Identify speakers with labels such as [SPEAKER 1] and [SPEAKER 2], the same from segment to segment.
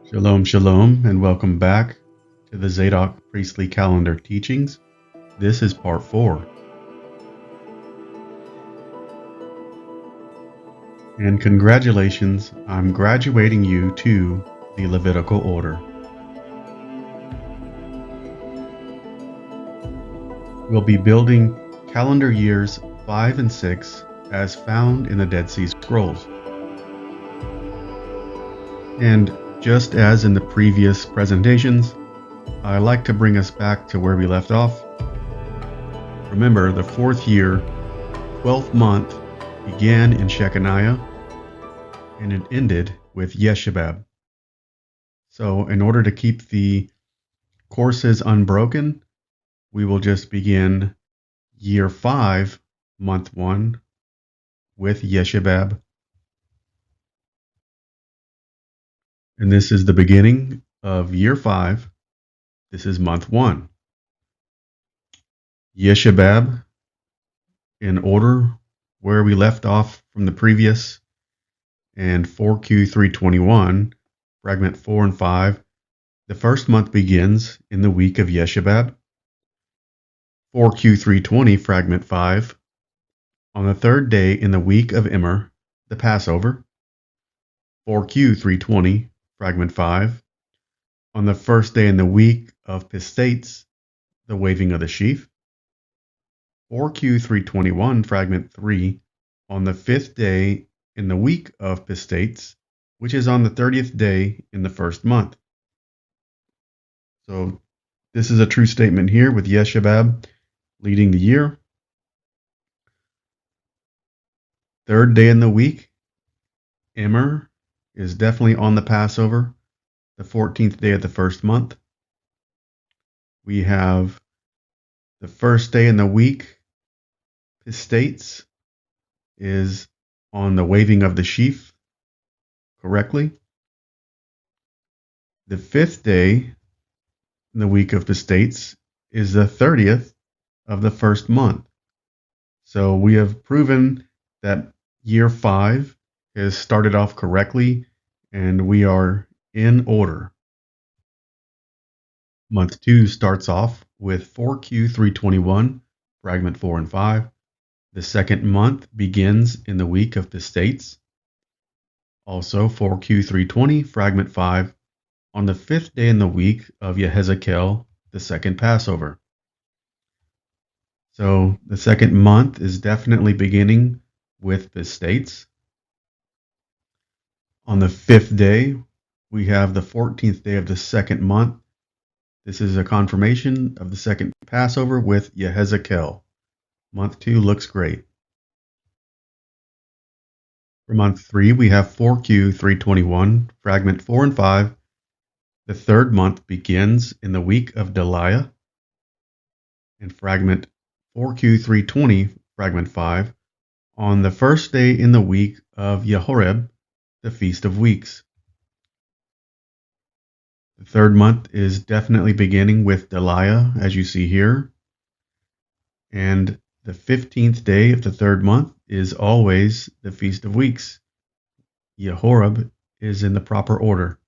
[SPEAKER 1] Shalom, shalom, and welcome back to the Zadok Priestly Calendar teachings. This is part 4. And congratulations, I'm graduating you to the Levitical order. We'll be building calendar years 5 and 6 as found in the Dead Sea Scrolls. And just as in the previous presentations, I like to bring us back to where we left off. Remember, the 4th year, 12th month began in Shechaniah and it ended with Yeshabab. So in order to keep the courses unbroken, we will just begin year 5, month 1 with Yeshabab. And this is the beginning of year 5. This is month 1. Yeshabab, in order where we left off from the previous, and 4Q321, fragment 4 and 5, the first month begins in the week of Yeshabab. 4Q320, fragment 5, on the third day in the week of Immer, the Passover. 4Q320, fragment 5, on the first day in the week of Pistates, the waving of the sheaf. 4Q321, fragment 3, on the 5th day in the week of Pistates, which is on the 30th day in the first month. So this is a true statement here with Yeshabab leading the year. Third day in the week, Immer is definitely on the Passover, the 14th day of the first month. We have the first day in the week, Pistates, is on the waving of the sheaf correctly. The 5th day in the week of Pistates is the 30th of the first month. So we have proven that year 5 has started off correctly and we are in order. Month 2 starts off with 4Q321, fragment 4 and 5. The second month begins in the week of Pistates. Also 4Q320, fragment 5, on the 5th day in the week of Yehezekel, the second Passover. So the second month is definitely beginning with Pistates. On the 5th day, we have the 14th day of the second month. This is a confirmation of the second Passover with Yehezekel. Month 2 looks great. For month 3, we have 4Q321, fragment 4 and 5. The third month begins in the week of Deliah. And fragment 4Q320, fragment 5, on the first day in the week of Yehoreb, the Feast of Weeks. The third month is definitely beginning with Deliah, as you see here. And the 15th day of the third month is always the Feast of Weeks. Yehoreb is in the proper order.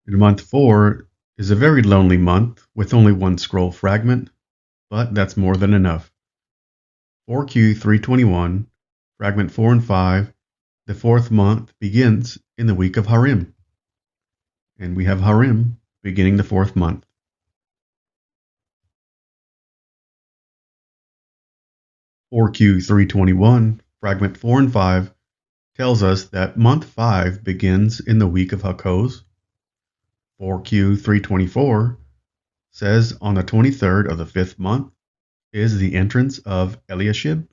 [SPEAKER 1] And month 4 is a very lonely month with only one scroll fragment, but that's more than enough. 4Q321, fragment 4 and 5, the 4th month begins in the week of Harim. And we have Harim beginning the 4th month. (4Q321), fragment 4 and 5, tells us that month 5 begins in the week of Hakoz. 4Q324 says on the 23rd of the 5th month is the entrance of Eliashib.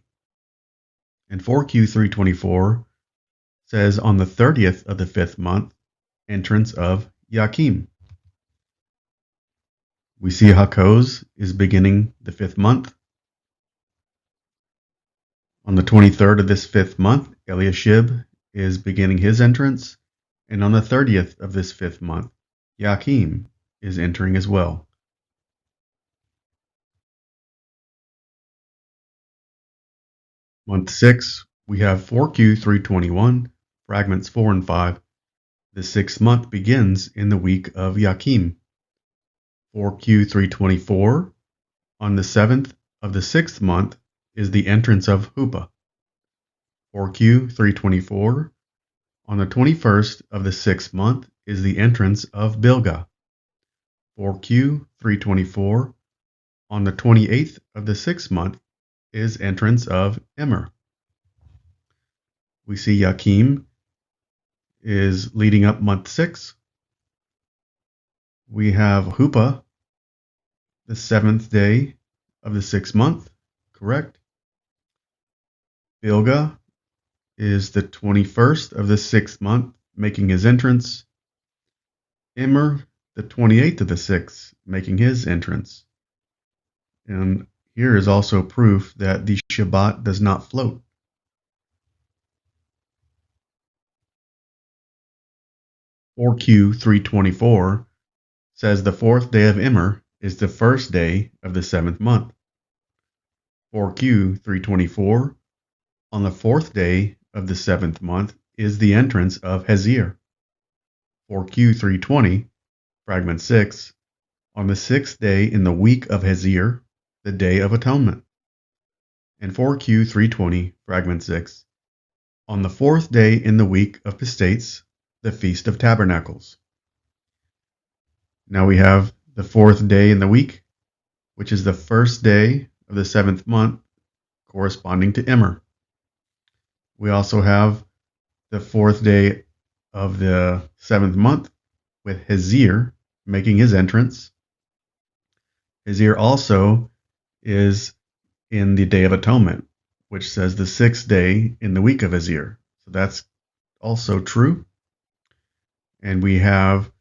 [SPEAKER 1] And 4Q324 says on the 30th of the 5th month, entrance of Yakim. We see Hakoz is beginning the 5th month. On the 23rd of this 5th month, Eliashib is beginning his entrance. And on the 30th of this 5th month, Yakim is entering as well. Month 6, We have 4Q321, fragments 4 and 5. The 6th month begins in the week of Yakim. 4Q324, on the 7th of the 6th month is the entrance of Hupa. 4Q324, on the 21st of the 6th month is the entrance of Bilgah. 4Q324, on the 28th of the 6th month is entrance of Immer. We see Yakim is leading up month 6. We have Hupa, the 7th day of the 6th month, correct. Bilgah is the 21st of the 6th month, making his entrance. Immer, the 28th of the 6th, making his entrance. And here is also proof that the Shabbat does not float. (4Q324) says the 4th day of Immer is the 1st day of the 7th month. 4Q324, on the 4th day of the 7th month is the entrance of Hezir. 4Q320, fragment 6, on the 6th day in the week of Hezir, the Day of Atonement. And 4Q320, fragment 6, on the 4th day in the week of Pistates, the Feast of Tabernacles. Now we have the 4th day in the week, which is the 1st day of the 7th month, corresponding to Immer. We also have the 4th day of the 7th month with Hezir making his entrance. Hezir also is in the Day of Atonement, which says the 6th day in the week of Hezir. So that's also true. And we have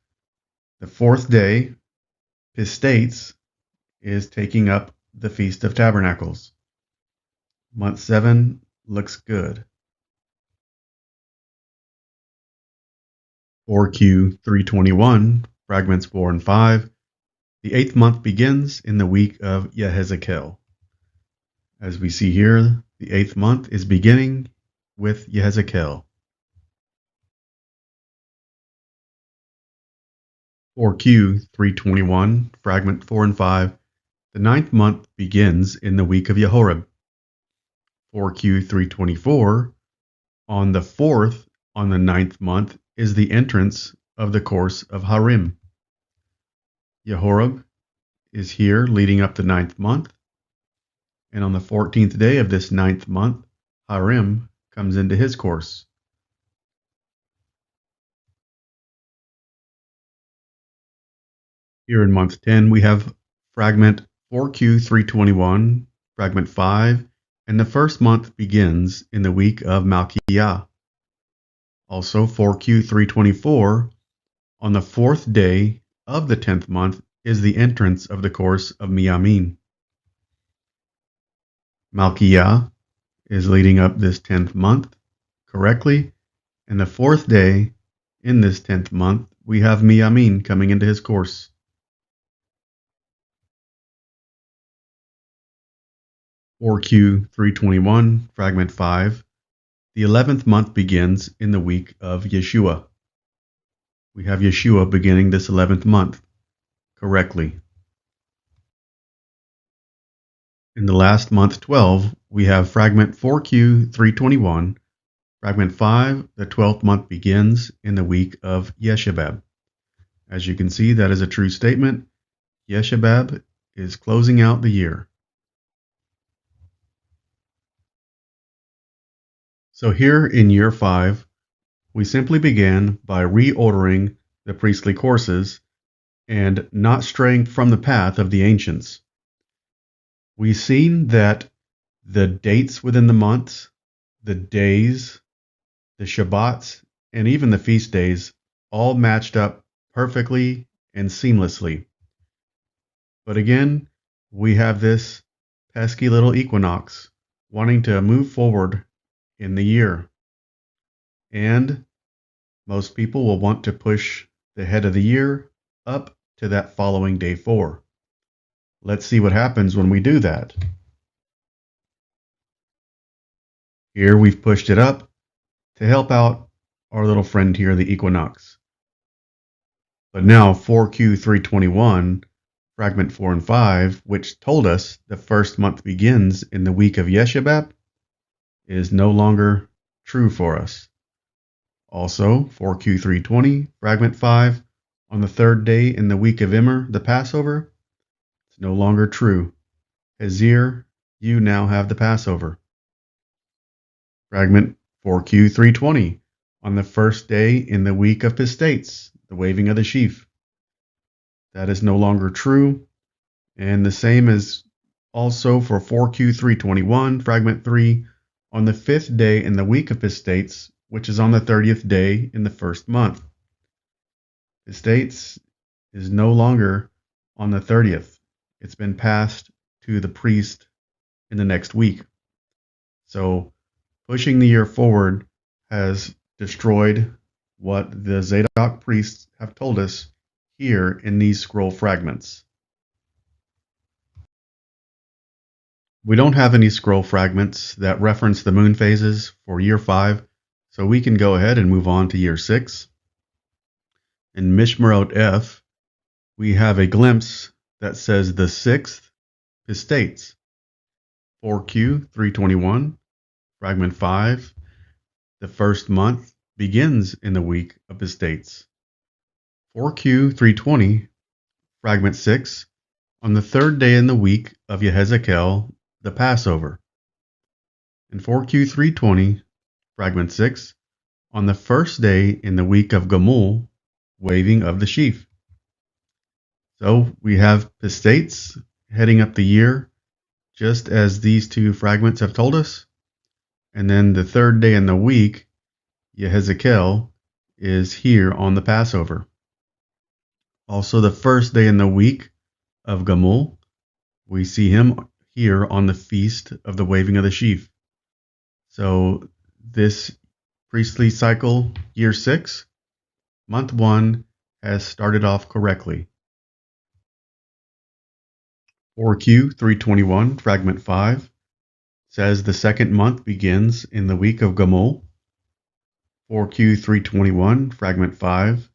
[SPEAKER 1] the 4th day, Pistates, is taking up the Feast of Tabernacles. Month 7 looks good. 4Q321, fragments 4 and 5. The 8th month begins in the week of Yehezekel. As we see here, the 8th month is beginning with Yehezekel. 4Q321, fragment 4 and 5. The 9th month begins in the week of Yehorib. 4Q324, on the 4th on the 9th month is the entrance of the course of Harim. Yehorib is here leading up the 9th month. And on the 14th day of this 9th month, Harim comes into his course. Here in month 10, we have fragment 4Q321, fragment 5, and the first month begins in the week of Malkiah. Also 4Q324, on the 4th day of the 10th month is the entrance of the course of Miyamin. Malkiah is leading up this 10th month correctly, and the 4th day in this 10th month we have Miyamin coming into his course. (4Q321, fragment 5). The 11th month begins in the week of Yeshua. We have Yeshua beginning this 11th month correctly. In the last month 12, we have fragment 4Q321, fragment 5. The 12th month begins in the week of Yeshabab. As you can see, that is a true statement. Yeshabab is closing out the year. So here in year 5, we simply began by reordering the priestly courses and not straying from the path of the ancients. We've seen that the dates within the months, the days, the Shabbats, and even the feast days all matched up perfectly and seamlessly. But again, we have this pesky little equinox wanting to move forward in the year. And most people will want to push the head of the year up to that following day 4. Let's see what happens when we do that. Here we've pushed it up to help out our little friend here, the equinox. But now 4Q321, fragment 4 and 5, which told us the first month begins in the week of Yeshebab, is no longer true for us. Also, 4Q320, fragment 5, on the third day in the week of Immer, the Passover, it's no longer true. Hazir, you now have the Passover. Fragment 4Q320, on the first day in the week of Pistates, the waving of the sheaf. That is no longer true. And the same is also for 4Q321, fragment 3, on the fifth day in the week of Pistates, which is on the 30th day in the first month. Pistates is no longer on the 30th. It's been passed to the priest in the next week. So pushing the year forward has destroyed what the Zadok priests have told us here in these scroll fragments. We don't have any scroll fragments that reference the moon phases for year 5, so we can go ahead and move on to year 6. In Mishmarot F, we have a glimpse that says the 6th Pistates. 4Q321, fragment 5, the first month begins in the week of Pistates. 4Q320, fragment 6, on the third day in the week of Yehezekel, the Passover. And 4Q320, fragment 6, on the first day in the week of Gamul, waving of the sheaf. So we have Pistates heading up the year, just as these two fragments have told us. And then the third day in the week, Yehezekel, is here on the Passover. Also, the first day in the week of Gamul, we see him here on the feast of the waving of the sheaf. So this priestly cycle, year 6, month 1, has started off correctly. 4Q321, fragment 5, says the second month begins in the week of Gamul. 4Q321, fragment 5,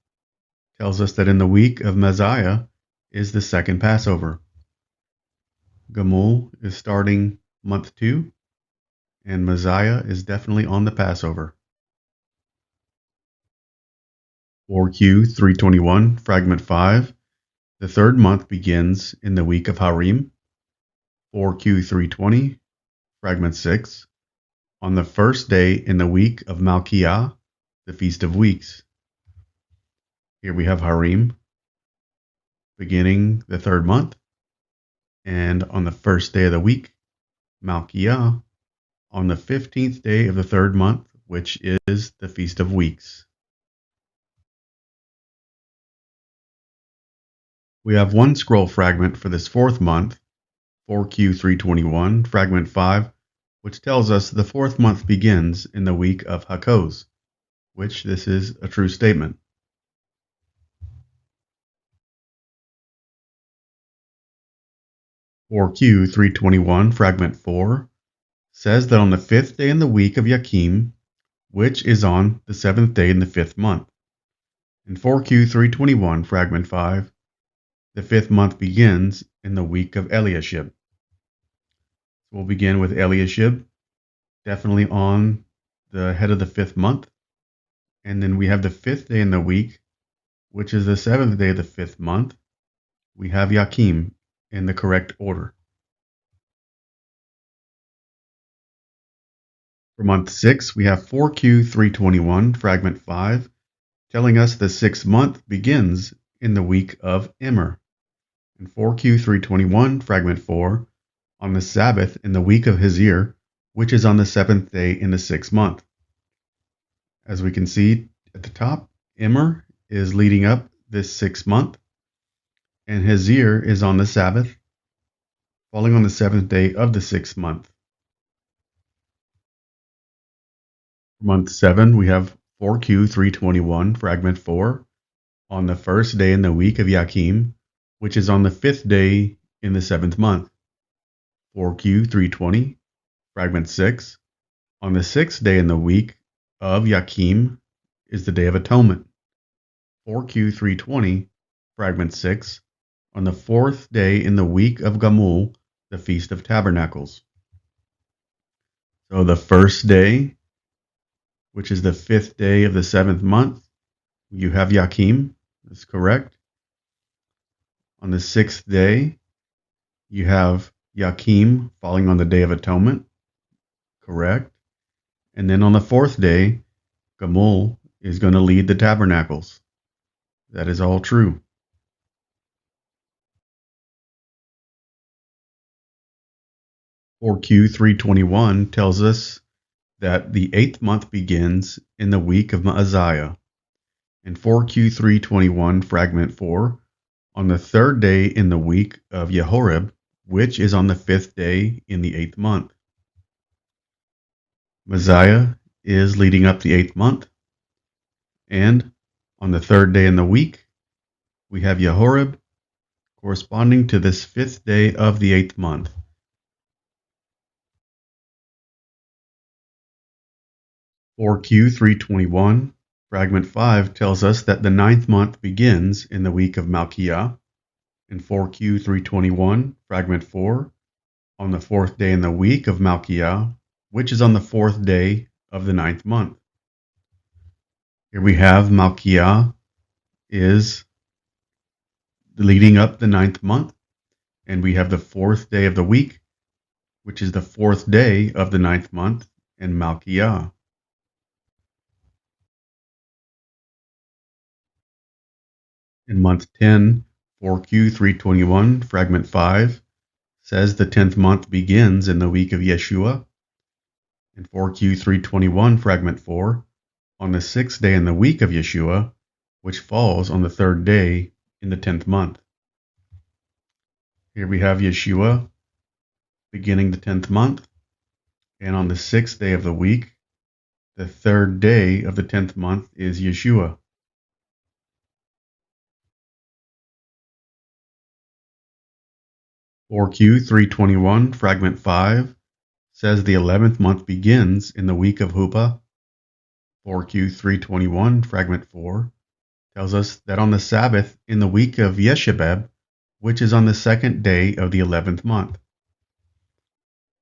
[SPEAKER 1] tells us that in the week of Messiah is the second Passover. Gamul is starting month 2, and Messiah is definitely on the Passover. 4Q321, fragment 5, the third month begins in the week of Harim. 4Q320, fragment 6, on the first day in the week of Malkiah, the Feast of Weeks. Here we have Harim, beginning the third month, and on the first day of the week, Malkiah, on the 15th day of the third month, which is the Feast of Weeks. We have one scroll fragment for this fourth month, 4Q321, fragment 5, which tells us the fourth month begins in the week of Hakoz, which this is a true statement. For Q321, fragment 4, says that on the 5th day in the week of Yakim, which is on the 7th day in the 5th month. In 4Q321, fragment 5, the 5th month begins in the week of Eliashib. We'll begin with Eliashib, definitely on the head of the 5th month. And then we have the 5th day in the week, which is the 7th day of the 5th month. We have Yakim in the correct order. For month 6, we have 4Q321, fragment 5, telling us the 6th month begins in the week of Immer. And 4Q321, fragment 4, on the Sabbath in the week of Hazir, which is on the 7th day in the 6th month. As we can see at the top, Immer is leading up this 6th month, and Hazir is on the Sabbath, falling on the 7th day of the 6th month. For month 7, we have 4Q321, fragment 4, on the first day in the week of Yakim, which is on the 5th day in the 7th month. 4Q320, fragment 6, On the 6th day in the week of Yakim is the Day of Atonement. 4Q320, Fragment 6, on the 4th day in the week of Gamul, the Feast of Tabernacles. So the first day, which is the 5th day of the 7th month, you have Yakim. That's correct. On the 6th day, you have Yakim falling on the Day of Atonement. Correct. And then on the 4th day, Gamul is going to lead the tabernacles. That is all true. (4Q321) tells us that the 8th month begins in the week of Maaziah. And 4Q321, Fragment 4, on the 3rd day in the week of Yehorib, which is on the 5th day in the 8th month. Maaziah is leading up the 8th month. And on the 3rd day in the week, we have Yehorib corresponding to this 5th day of the 8th month. (4Q321), Fragment 5 tells us that the 9th month begins in the week of Malkiah. In 4Q321, Fragment 4, on the 4th day in the week of Malkiah, which is on the 4th day of the 9th month. Here we have Malkiah is leading up the 9th month, and we have the 4th day of the week, which is the 4th day of the 9th month, and Malkiah. In month 10, 4Q321, Fragment 5, says the 10th month begins in the week of Yeshua. In 4Q321, Fragment 4, on the 6th day in the week of Yeshua, which falls on the 3rd day in the 10th month. Here we have Yeshua beginning the 10th month, and on the 6th day of the week, the 3rd day of the 10th month is Yeshua. (4Q321, Fragment 5, says the 11th month begins in the week of Huppah. 4Q321, Fragment 4, tells us that on the Sabbath in the week of Yeshebeb, which is on the 2nd day of the 11th month.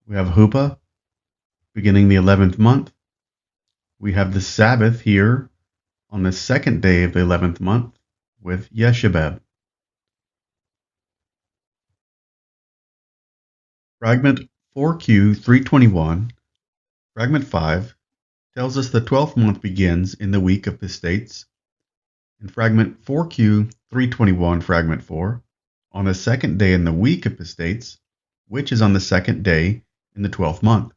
[SPEAKER 1] We have Huppah beginning the 11th month. We have the Sabbath here on the 2nd day of the 11th month with Yeshebeb. Fragment 4Q321, Fragment 5, tells us the 12th month begins in the week of Pistates. In Fragment 4Q321, Fragment 4, on the 2nd day in the week of Pistates, which is on the 2nd day in the 12th month.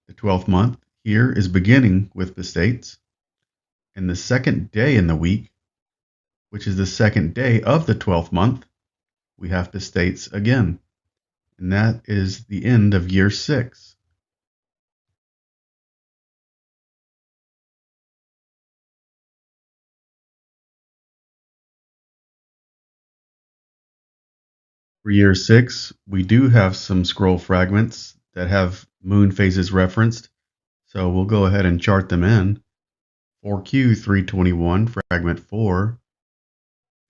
[SPEAKER 1] The 12th month here is beginning with Pistates, and the 2nd day in the week, which is the 2nd day of the 12th month, we have Pistates again. And that is the end of year 6. For year 6, we do have some scroll fragments that have moon phases referenced, so we'll go ahead and chart them in. 4Q321, Fragment 4,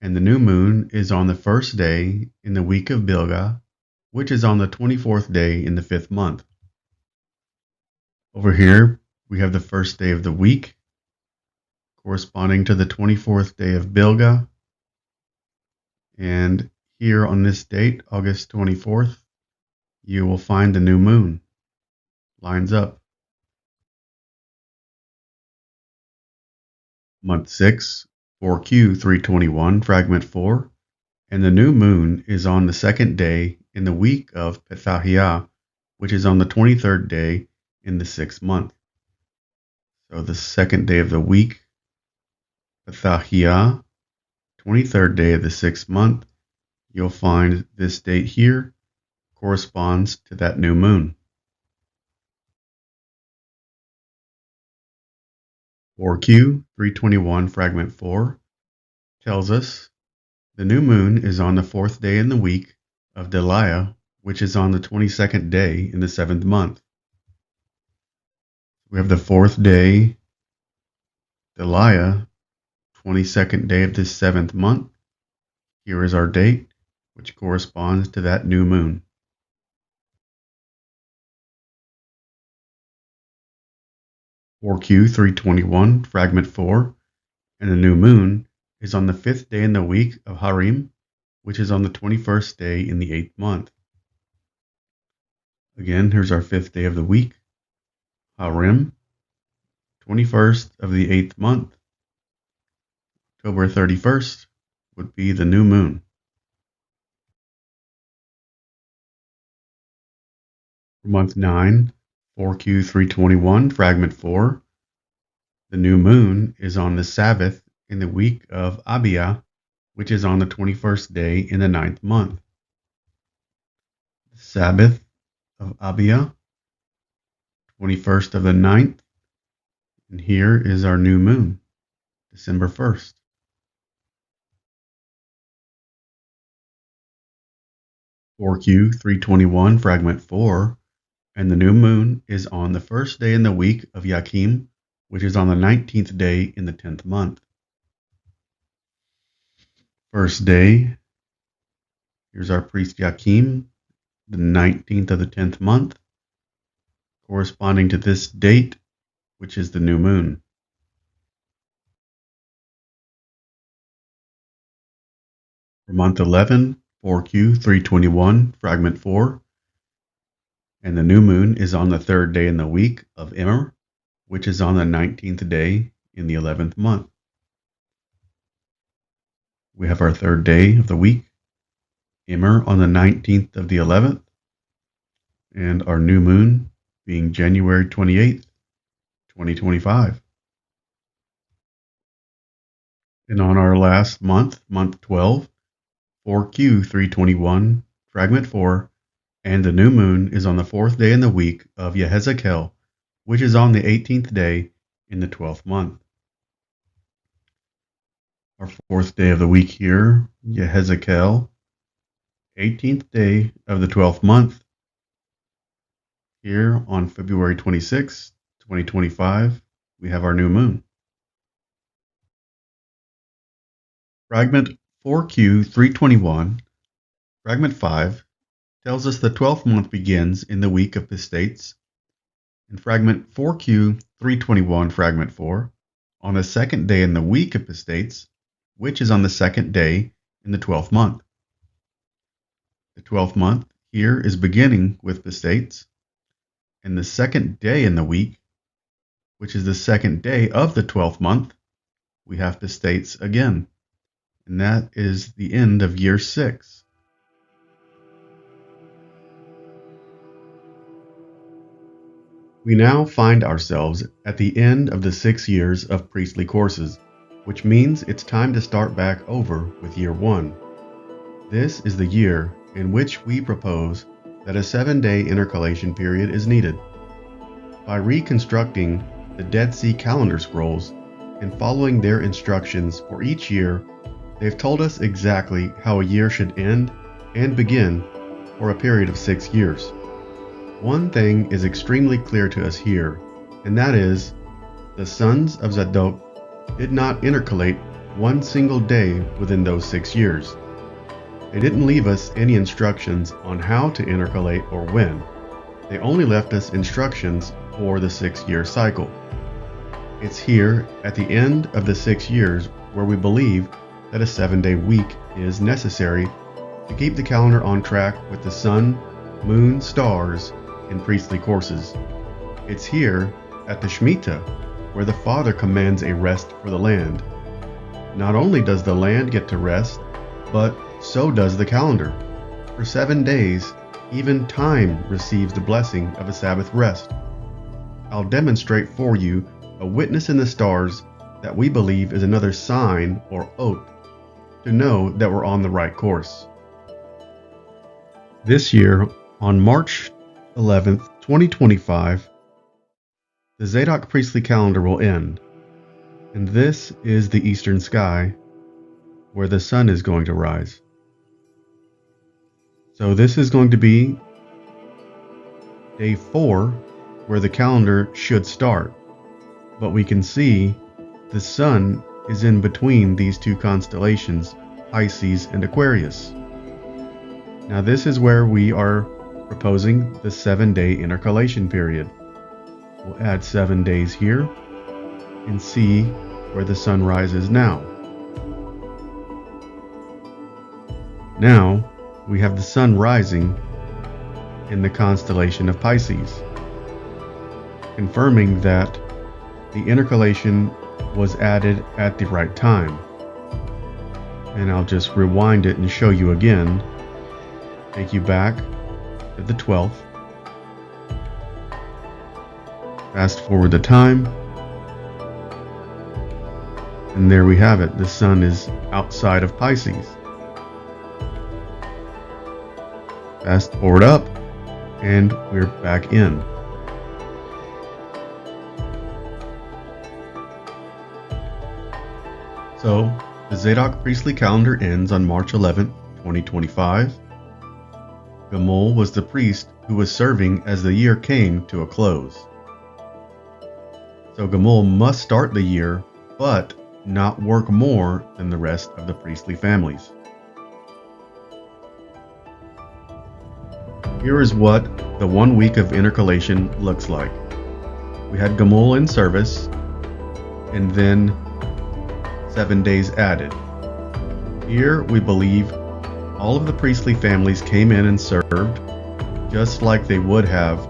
[SPEAKER 1] and the new moon is on the 1st day in the week of Bilgah, which is on the 24th day in the 5th month. Over here, we have the 1st day of the week, corresponding to the 24th day of Bilgah, and here on this date, August 24th, you will find the new moon. Lines up. Month 6, 4Q321, Fragment 4, and the new moon is on the 2nd day in the week of Pethahiah, which is on the 23rd day in the 6th month. So the 2nd day of the week, Pethahiah, 23rd day of the 6th month, you'll find this date here corresponds to that new moon. 4Q321, Fragment 4, tells us the new moon is on the 4th day in the week of Deliah, which is on the 22nd day in the 7th month. We have the 4th day, Delia, 22nd day of this 7th month. Here is our date, which corresponds to that new moon. (4Q 321, Fragment 4), and the new moon is on the 5th day in the week of Harim, which is on the 21st day in the 8th month. Again, here's our 5th day of the week, Harim, 21st of the 8th month. October 31st would be the new moon. For month 9, 4Q 321, Fragment 4, the new moon is on the Sabbath in the week of Abia, which is on the 21st day in the 9th month. The Sabbath of Abia, 21st of the 9th, and here is our new moon, December 1st. (4Q 321, Fragment 4), and the new moon is on the 1st day in the week of Yakim, which is on the 19th day in the 10th month. First day, here's our priest Yakim, the 19th of the 10th month, corresponding to this date, which is the new moon. For month 11, 4Q 321, Fragment 4, and the new moon is on the 3rd day in the week of Immer, which is on the 19th day in the 11th month. We have our 3rd day of the week, Immer, on the 19th of the 11th, and our new moon being January 28th, 2025. And on our last month, month 12, 4Q 321, Fragment 4, and the new moon is on the 4th day in the week of Yehezekel, which is on the 18th day in the 12th month. Our 4th day of the week here, Yehezekel, 18th day of the 12th month. Here on February 26, 2025, we have our new moon. Fragment 4Q 321, Fragment 5, tells us the 12th month begins in the week of Pistates. And Fragment 4Q 321, Fragment 4, on the 2nd day in the week of Pistates, which is on the 2nd day in the 12th month. The 12th month here is beginning with Pistates, and the 2nd day in the week, which is the 2nd day of the 12th month, we have Pistates again, and that is the end of year 6. We now find ourselves at the end of the 6 years of priestly courses, which means it's time to start back over with year 1. This is the year in which we propose that a 7-day intercalation period is needed. By reconstructing the Dead Sea calendar scrolls and following their instructions for each year, they've told us exactly how a year should end and begin for a period of 6 years. One thing is extremely clear to us here, and that is, the sons of Zadok did not intercalate one single day within those 6 years. They didn't leave us any instructions on how to intercalate or when. They only left us instructions for the 6-year cycle. It's here at the end of the 6 years where we believe that a 7-day week is necessary to keep the calendar on track with the sun, moon, stars, and priestly courses. It's here at the Shemitah where the Father commands a rest for the land. Not only does the land get to rest, but so does the calendar. For 7 days, even time receives the blessing of a Sabbath rest. I'll demonstrate for you a witness in the stars that we believe is another sign or oath to know that we're on the right course. This year, on March 11th, 2025, the Zadok Priestly Calendar will end, and this is the eastern sky where the sun is going to rise. So this is going to be day 4 where the calendar should start, but we can see the sun is in between these two constellations, Pisces and Aquarius. Now this is where we are proposing the 7-day intercalation period. We'll add 7 days here and see where the sun rises now. Now we have the sun rising in the constellation of Pisces, confirming that the intercalation was added at the right time. And I'll just rewind it and show you again. Take you back to the 12th. Fast forward the time. And there we have it. The sun is outside of Pisces. Fast forward up, and we're back in. So, the Zadok Priestly Calendar ends on March 11, 2025. Gamul was the priest who was serving as the year came to a close. So Gamul must start the year, but not work more than the rest of the priestly families. Here is what the 1 week of intercalation looks like. We had Gamul in service, and then 7 days added. Here we believe all of the priestly families came in and served, just like they would have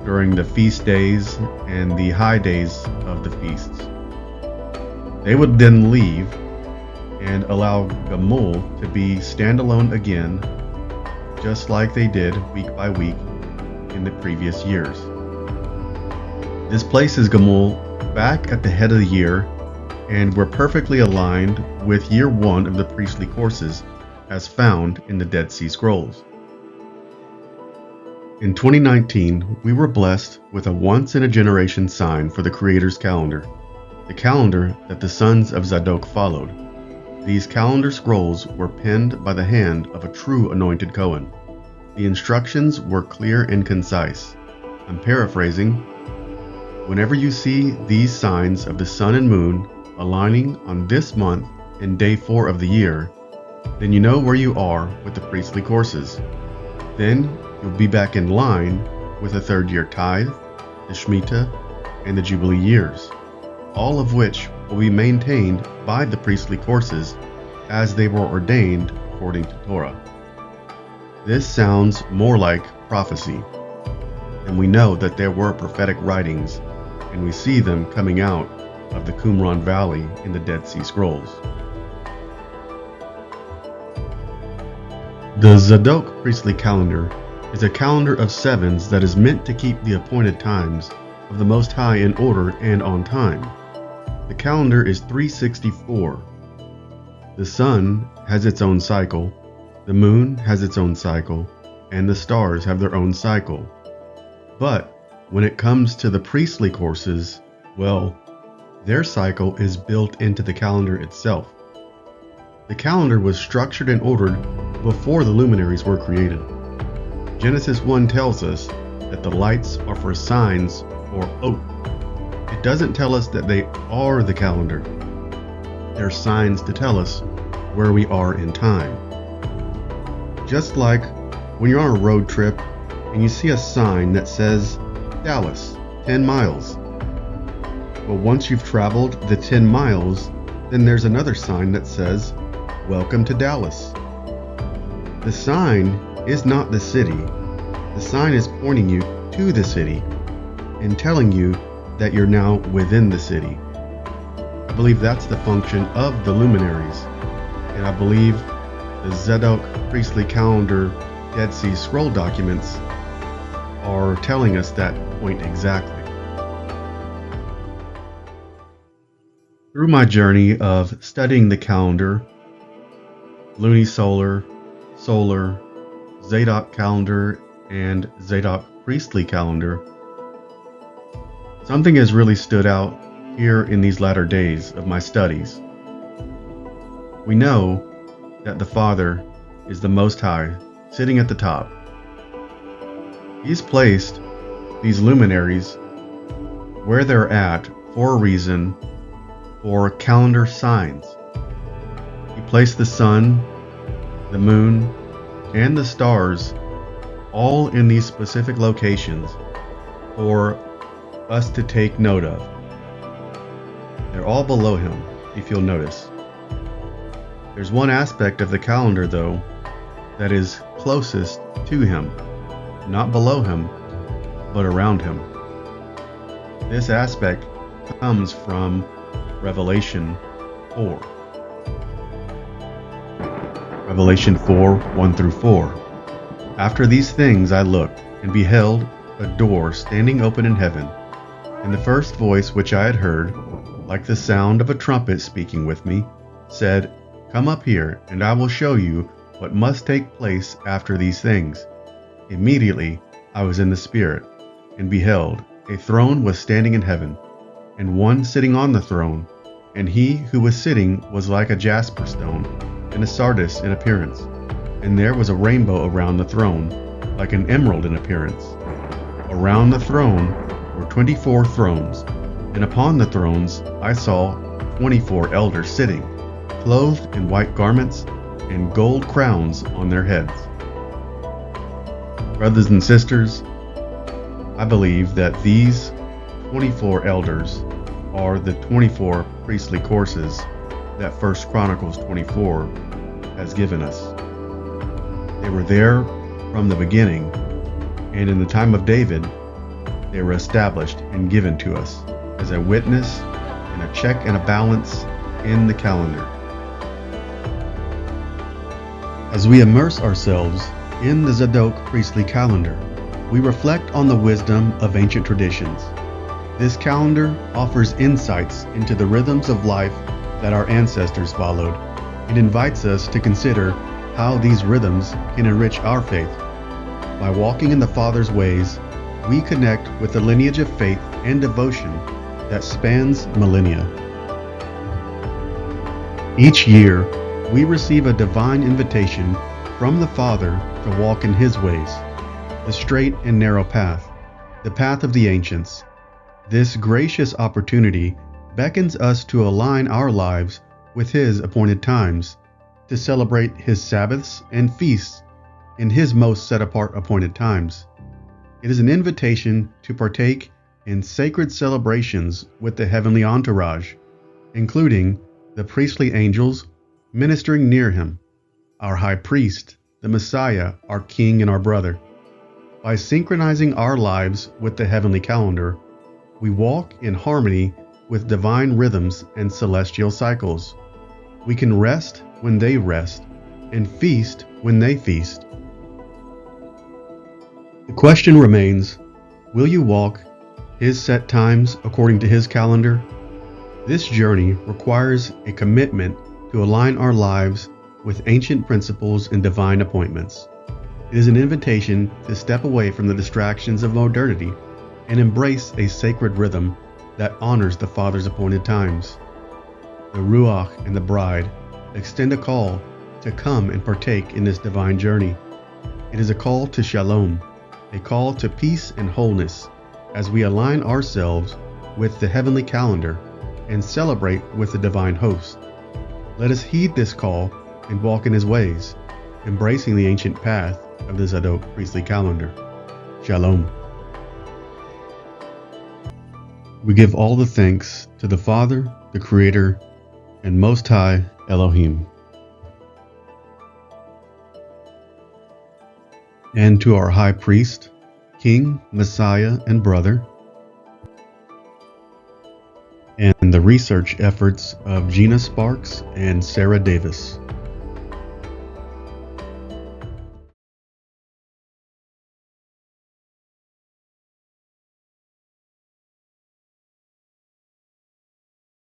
[SPEAKER 1] during the feast days and the high days of the feasts. They would then leave and allow Gamul to be standalone again, just like they did week by week in the previous years. This places Gamul back at the head of the year, and we're perfectly aligned with year 1 of the priestly courses as found in the Dead Sea Scrolls. In 2019, we were blessed with a once-in-a-generation sign for the Creator's calendar, the calendar that the sons of Zadok followed. These calendar scrolls were penned by the hand of a true anointed Cohen. The instructions were clear and concise. I'm paraphrasing. Whenever you see these signs of the sun and moon aligning on this month and day 4 of the year, then you know where you are with the priestly courses. Then you'll be back in line with the 3rd year tithe, the Shemitah, and the Jubilee years, all of which will be maintained by the priestly courses as they were ordained according to Torah. This sounds more like prophecy, and we know that there were prophetic writings, and we see them coming out of the Qumran Valley in the Dead Sea Scrolls. The Zadok Priestly Calendar is a calendar of 7s that is meant to keep the appointed times of the Most High in order and on time. The calendar is 364. The sun has its own cycle, the moon has its own cycle, and the stars have their own cycle. But when it comes to the priestly courses, well, their cycle is built into the calendar itself. The calendar was structured and ordered before the luminaries were created. Genesis 1 tells us that the lights are for signs or oath. It doesn't tell us that they are the calendar. They're signs to tell us where we are in time. Just like when you're on a road trip and you see a sign that says Dallas, 10 miles. Well, once you've traveled the 10 miles, then there's another sign that says, Welcome to Dallas. The sign is not the city. The sign is pointing you to the city and telling you that you're now within the city. I believe that's the function of the luminaries, and I believe the Zadok Priestly Calendar Dead Sea Scroll documents are telling us that point exactly. Through my journey of studying the calendar, lunisolar, solar, Zadok calendar, and Zadok Priestly Calendar, something has really stood out here in these latter days of my studies. We know that the Father is the Most High, sitting at the top. He's placed these luminaries where they're at for a reason, for calendar signs. He placed the sun, the moon, and the stars all in these specific locations for us to take note of. They're all below him, if you'll notice. There's one aspect of the calendar, though, that is closest to him, not below him, but around him. This aspect comes from Revelation 4. Revelation 4, 1 through 4. After these things I looked, and beheld a door standing open in heaven. And the first voice which I had heard, like the sound of a trumpet speaking with me, said, Come up here, and I will show you what must take place after these things. Immediately I was in the Spirit, and beheld, a throne was standing in heaven, and one sitting on the throne, and he who was sitting was like a jasper stone, and a sardius in appearance. And there was a rainbow around the throne, like an emerald in appearance. Around the throne were 24 thrones, and upon the thrones I saw 24 elders sitting, clothed in white garments, and gold crowns on their heads. Brothers and sisters, I believe that these 24 elders are the 24 priestly courses that 1 Chronicles 24 has given us. They were there from the beginning, and in the time of David, they were established and given to us as a witness and a check and a balance in the calendar. As we immerse ourselves in the Zadok Priestly Calendar, we reflect on the wisdom of ancient traditions. This calendar offers insights into the rhythms of life that our ancestors followed and invites us to consider how these rhythms can enrich our faith. By walking in the Father's ways, we connect with the lineage of faith and devotion that spans millennia. Each year, we receive a divine invitation from the Father to walk in His ways, the straight and narrow path, the path of the ancients. This gracious opportunity beckons us to align our lives with His appointed times, to celebrate His Sabbaths and feasts in His most set-apart appointed times. It is an invitation to partake in sacred celebrations with the heavenly entourage, including the priestly angels ministering near Him, our high priest, the Messiah, our King and our brother. By synchronizing our lives with the heavenly calendar, we walk in harmony with divine rhythms and celestial cycles. We can rest when they rest, and feast when they feast. The question remains, will you walk His set times according to His calendar? This journey requires a commitment to align our lives with ancient principles and divine appointments. It is an invitation to step away from the distractions of modernity and embrace a sacred rhythm that honors the Father's appointed times. The Ruach and the bride extend a call to come and partake in this divine journey. It is a call to shalom, a call to peace and wholeness as we align ourselves with the heavenly calendar and celebrate with the divine host. Let us heed this call and walk in His ways, embracing the ancient path of the Zadok Priestly Calendar. Shalom. We give all the thanks to the Father, the Creator, and Most High Elohim, and to our High Priest, King, Messiah, and brother, and the research efforts of Gina Sparks and Sarah Davis.